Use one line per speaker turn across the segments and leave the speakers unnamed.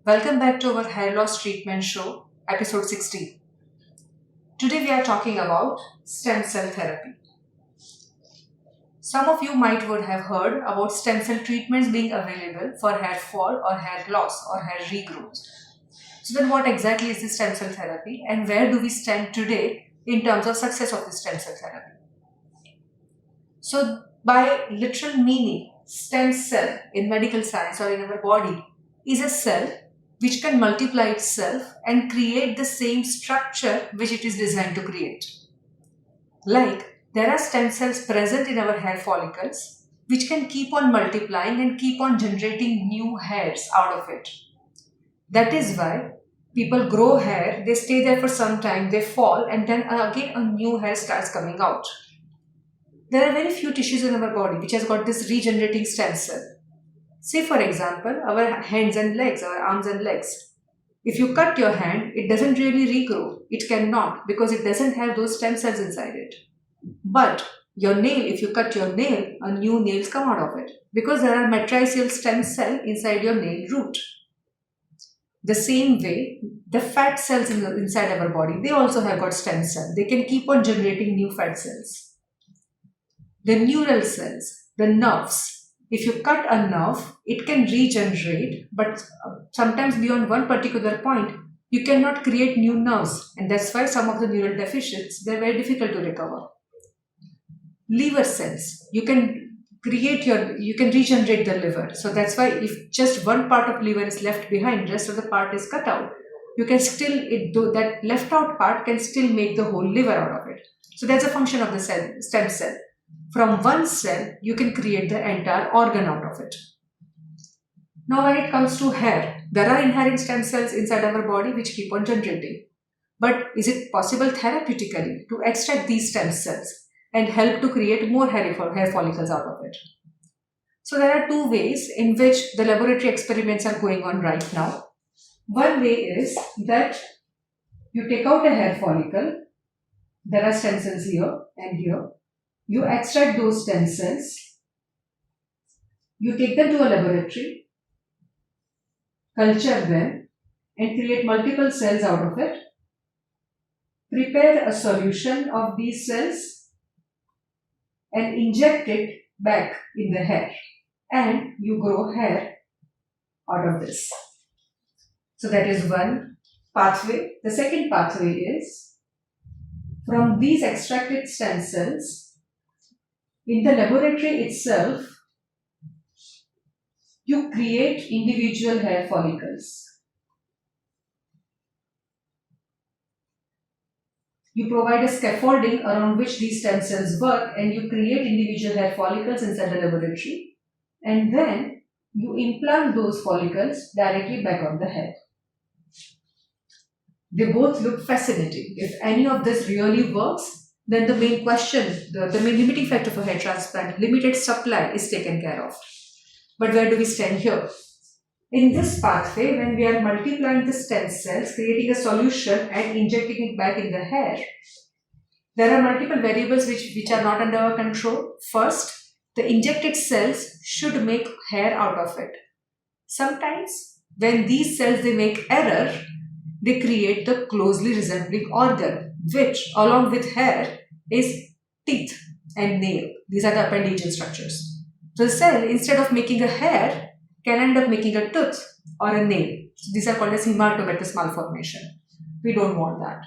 Welcome back to our hair loss treatment show, episode 16. Today we are talking about stem cell therapy. Some of you might would have heard about stem cell treatments being available for hair fall or hair loss or hair regrowth. So then what exactly is this stem cell therapy and where do we stand today in terms of success of this stem cell therapy? So by literal meaning, stem cell in medical science or in our body is a cell which can multiply itself and create the same structure which it is designed to create. Like, there are stem cells present in our hair follicles which can keep on multiplying and keep on generating new hairs out of it. That is why people grow hair, they stay there for some time, they fall, and then again a new hair starts coming out. There are very few tissues in our body which has got this regenerating stem cell. Say for example, our hands and legs, our arms and legs. If you cut your hand, it doesn't really regrow. It cannot because it doesn't have those stem cells inside it. But your nail, if you cut your nail, a new nails come out of it because there are matricial stem cell inside your nail root. The same way, the fat cells inside our body, they also have got stem cells. They can keep on generating new fat cells. The neural cells, the nerves, if you cut a nerve, it can regenerate, but sometimes beyond one particular point, you cannot create new nerves. And that's why some of the neural deficits, they're very difficult to recover. Liver cells, you can regenerate the liver. So that's why if just one part of liver is left behind, rest of the part is cut out, you can still, that left out part can still make the whole liver out of it. So that's a function of the stem cell. From one cell, you can create the entire organ out of it. Now, when it comes to hair, there are inherent stem cells inside our body which keep on generating. But is it possible therapeutically to extract these stem cells and help to create more hair follicles out of it? So there are two ways in which the laboratory experiments are going on right now. One way is that you take out a hair follicle, there are stem cells here and here. You extract those stem cells, you take them to a laboratory, culture them, and create multiple cells out of it. Prepare a solution of these cells and inject it back in the hair, and you grow hair out of this. So that is one pathway. The second pathway is from these extracted stem cells, in the laboratory itself, you create individual hair follicles. You provide a scaffolding around which these stem cells work and you create individual hair follicles inside the laboratory. And then you implant those follicles directly back on the head. They both look fascinating. If any of this really works, then the main question, the main limiting factor for hair transplant, limited supply, is taken care of. But where do we stand here? In this pathway, when we are multiplying the stem cells, creating a solution and injecting it back in the hair, there are multiple variables which are not under our control. First, the injected cells should make hair out of it. Sometimes, when these cells, they make error, they create the closely resembling organ, which along with hair is teeth and nail. These are the appendageal structures. So the cell, instead of making a hair, can end up making a tooth or a nail. So these are called as hematomatous malformation. We don't want that.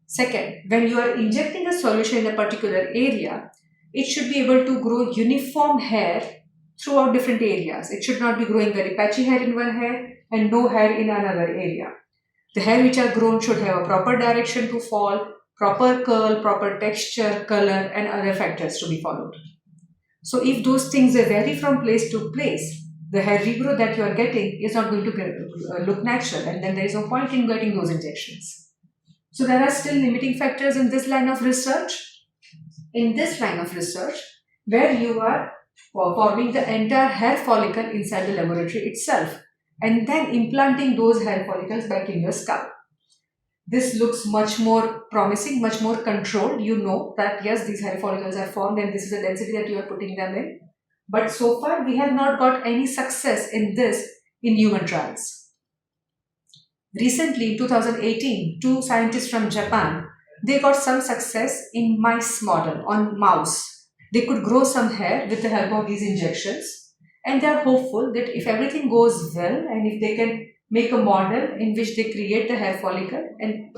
Second, when you are injecting a solution in a particular area, it should be able to grow uniform hair throughout different areas. It should not be growing very patchy hair in one hair and no hair in another area. The hair which are grown should have a proper direction to fall, proper curl, proper texture, color, and other factors to be followed. So if those things vary from place to place, the hair regrowth that you are getting is not going to look natural, and then there is no point in getting those injections. So there are still limiting factors in this line of research. In this line of research, where you are forming the entire hair follicle inside the laboratory itself, and then implanting those hair follicles back in your scalp. This looks much more promising, much more controlled. You know that yes, these hair follicles are formed and this is the density that you are putting them in. But so far, we have not got any success in this in human trials. Recently, in 2018, two scientists from Japan, they got some success in mice model on mouse. They could grow some hair with the help of these injections, and they are hopeful that if everything goes well and if they can make a model in which they create the hair follicle and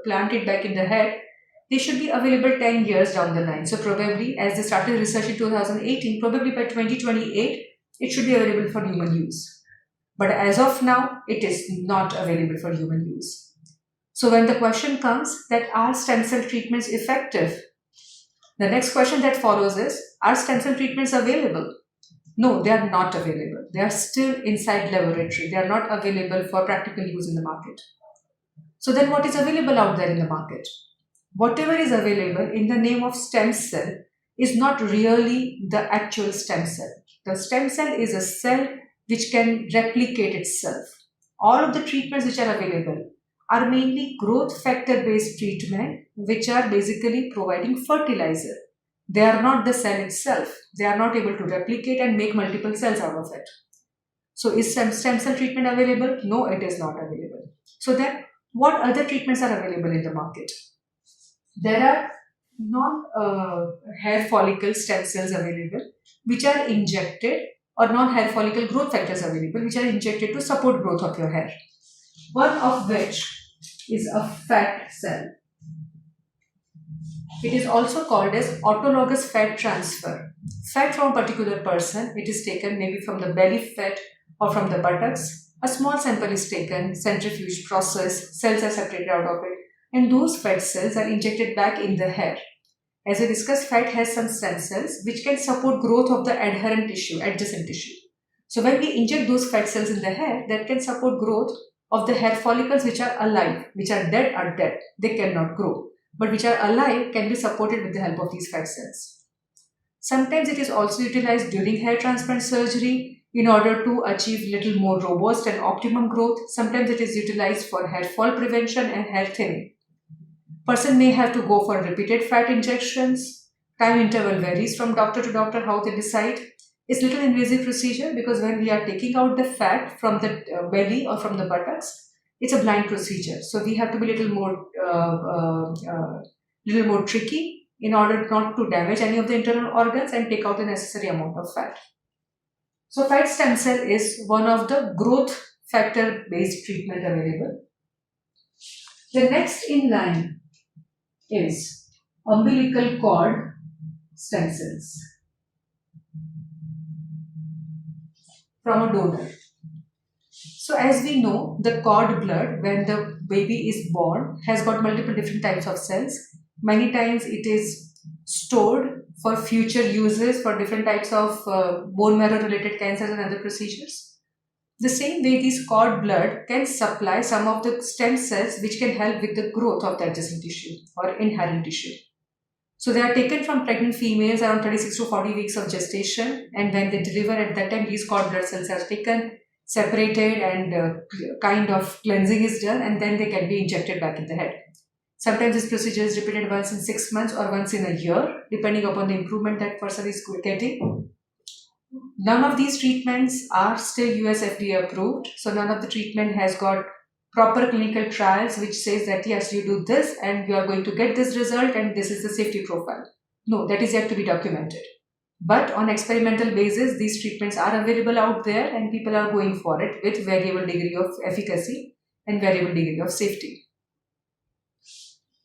plant it back in the head, they should be available 10 years down the line. So probably, as they started research in 2018, probably by 2028, it should be available for human use. But as of now, it is not available for human use. So when the question comes that are stem cell treatments effective? The next question that follows is, are stem cell treatments available? No, they are not available. They are still inside laboratory. They are not available for practical use in the market. So then what is available out there in the market? Whatever is available in the name of stem cell is not really the actual stem cell. The stem cell is a cell which can replicate itself. All of the treatments which are available are mainly growth factor based treatment which are basically providing fertilizer. They are not the cell itself. They are not able to replicate and make multiple cells out of it. So is stem cell treatment available? No, it is not available. So then what other treatments are available in the market? There are non-hair follicle stem cells available which are injected, or non-hair follicle growth factors available which are injected to support growth of your hair. One of which is a fat cell. It is also called as autologous fat transfer. Fat from a particular person, it is taken maybe from the belly fat or from the buttocks. A small sample is taken, centrifuge process, cells are separated out of it, and those fat cells are injected back in the hair. As we discussed, fat has some stem cells which can support growth of the adherent tissue, adjacent tissue. So when we inject those fat cells in the hair, that can support growth of the hair follicles which are alive, which are dead, they cannot grow, but which are alive can be supported with the help of these fat cells. Sometimes it is also utilized during hair transplant surgery in order to achieve little more robust and optimum growth. Sometimes it is utilized for hair fall prevention and hair thinning. Person may have to go for repeated fat injections. Time interval varies from doctor to doctor how they decide. It's little invasive procedure because when we are taking out the fat from the belly or from the buttocks, it's a blind procedure. So we have to be little more tricky in order not to damage any of the internal organs and take out the necessary amount of fat. So fat stem cell is one of the growth factor based treatment available. The next in line is umbilical cord stem cells from a donor. So as we know, the cord blood when the baby is born has got multiple different types of cells. Many times it is stored for future uses for different types of bone marrow related cancers and other procedures. The same way, this cord blood can supply some of the stem cells which can help with the growth of the adjacent tissue or inherent tissue. So they are taken from pregnant females around 36 to 40 weeks of gestation, and when they deliver at that time, these cord blood cells are taken, separated, and kind of cleansing is done, and then they can be injected back in the head. Sometimes this procedure is repeated once in 6 months or once in a year, depending upon the improvement that person is getting. None of these treatments are still US FDA approved. So none of the treatment has got proper clinical trials which says that yes, you do this and you are going to get this result and this is the safety profile. No, that is yet to be documented. But on experimental basis, these treatments are available out there and people are going for it with variable degree of efficacy and variable degree of safety.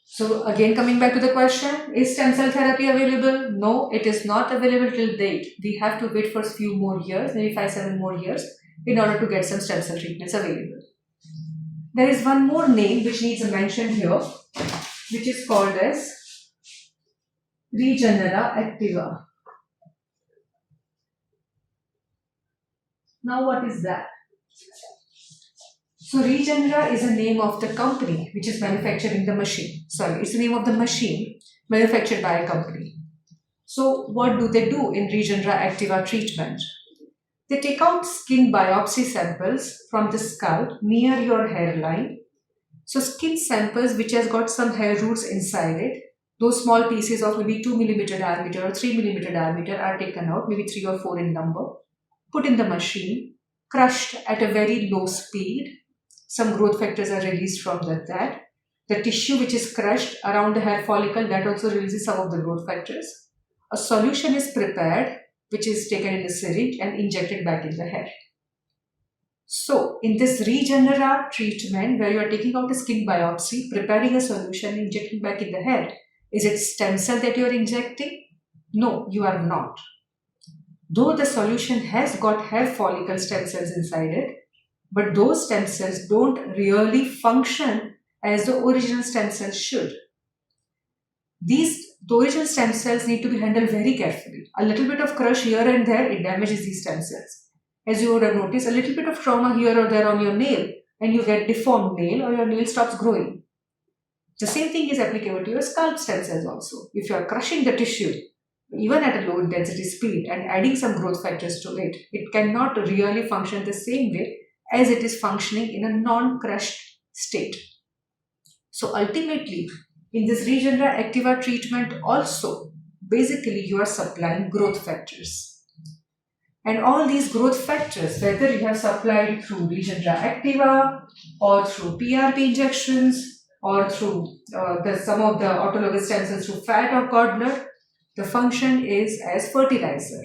So again, coming back to the question, is stem cell therapy available? No, it is not available till date. We have to wait for a few more years, maybe 5-7 more years, in order to get some stem cell treatments available. There is one more name which needs a mention here, which is called as Regenera activa. Now what is that? So Regenera is the name of the company which is manufacturing the machine. Sorry, it's the name of the machine manufactured by a company. So what do they do in Regenera activa treatment? They take out skin biopsy samples from the scalp near your hairline. So skin samples which has got some hair roots inside it, those small pieces of maybe 2 millimeter diameter or 3 millimeter diameter are taken out, maybe 3 or 4 in number, put in the machine, crushed at a very low speed, some growth factors are released from that. The tissue which is crushed around the hair follicle, that also releases some of the growth factors. A solution is prepared, which is taken in a syringe and injected back in the hair. So, in this Regenera treatment, where you are taking out a skin biopsy, preparing a solution, injecting back in the hair, is it stem cell that you are injecting? No, you are not. Though the solution has got hair follicle stem cells inside it, but those stem cells don't really function as the original stem cells should. The original stem cells need to be handled very carefully. A little bit of crush here and there, it damages these stem cells. As you would have noticed, a little bit of trauma here or there on your nail, and you get deformed nail or your nail stops growing. The same thing is applicable to your scalp stem cells also. If you are crushing the tissue, even at a low intensity speed and adding some growth factors to it, it cannot really function the same way as it is functioning in a non-crushed state. So ultimately, in this Regenera Activa treatment also, basically you are supplying growth factors. And all these growth factors, whether you have supplied through Regenera Activa or through PRP injections or through some of the autologous stem cells through fat or cord blood, the function is as fertilizer.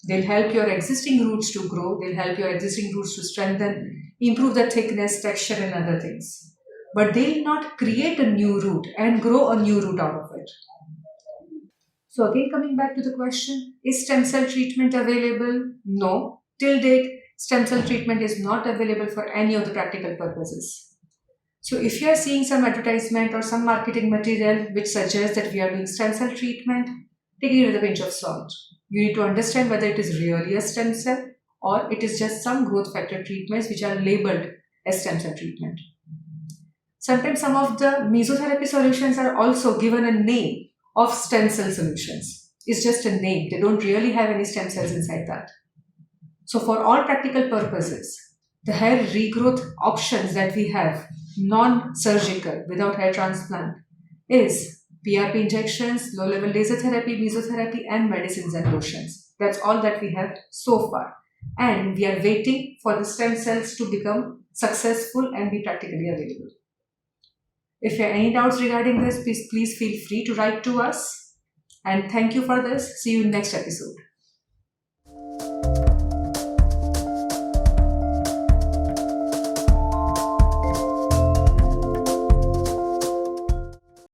They'll help your existing roots to grow, they'll help your existing roots to strengthen, improve the thickness, texture and other things. But they'll not create a new root and grow a new root out of it. So again, coming back to the question, is stem cell treatment available? No. Till date, stem cell treatment is not available for any of the practical purposes. So if you are seeing some advertisement or some marketing material which suggests that we are doing stem cell treatment, take it with a pinch of salt. You need to understand whether it is really a stem cell or it is just some growth factor treatments which are labeled as stem cell treatment. Sometimes some of the mesotherapy solutions are also given a name of stem cell solutions. It's just a name. They don't really have any stem cells inside that. So for all practical purposes, the hair regrowth options that we have, non-surgical, without hair transplant, is PRP injections, low-level laser therapy, mesotherapy, and medicines and lotions. That's all that we have so far. And we are waiting for the stem cells to become successful and be practically available. If you have any doubts regarding this, please feel free to write to us. And thank you for this. See you in next episode.